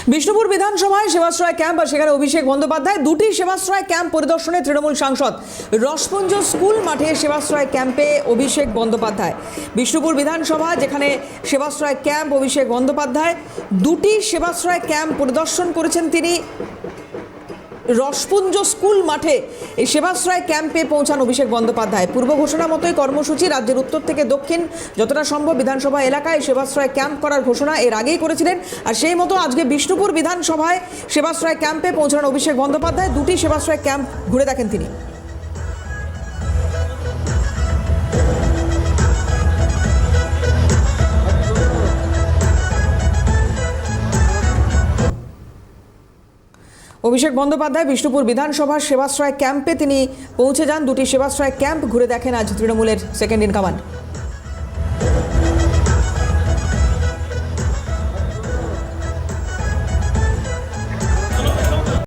বিষ্ণুপুর বিধানসভায় সেবাশ্রয় ক্যাম্প আর সেখানে অভিষেক বন্দ্যোপাধ্যায় দুটি সেবাশ্রয় ক্যাম্প পরিদর্শনে তৃণমূল সাংসদ। রসপুঞ্জ স্কুল মাঠে সেবাশ্রয় ক্যাম্পে অভিষেক বন্দ্যোপাধ্যায়। বিষ্ণুপুর বিধানসভা যেখানে সেবাশ্রয় ক্যাম্প, অভিষেক বন্দ্যোপাধ্যায় দুটি সেবাশ্রয় ক্যাম্প পরিদর্শন করেছেন তিনি। রসপুঞ্জ স্কুল মাঠে এই সেবাশ্রয় ক্যাম্পে পৌঁছান অভিষেক বন্দ্যোপাধ্যায়। পূর্ব ঘোষণা মতোই কর্মসূচি। রাজ্যের উত্তর থেকে দক্ষিণ যতটা সম্ভব বিধানসভা এলাকায় সেবাশ্রয় ক্যাম্প করার ঘোষণা এর আগেই করেছিলেন। আর সেই মতো আজকে বিষ্ণুপুর বিধানসভায় সেবাশ্রয় ক্যাম্পে পৌঁছান অভিষেক বন্দ্যোপাধ্যায়। দুটি সেবাশ্রয় ক্যাম্প ঘুরে দেখেন তিনি। অভিষেক বন্দ্যোপাধ্যায় বিষ্ণুপুর বিধানসভার সেবাশ্রয় ক্যাম্পে তিনি পৌঁছে যান। দুটি সেবাশ্রয় ক্যাম্প ঘুরে দেখেন আজ তৃণমূলের সেকেন্ড ইন কমান্ড।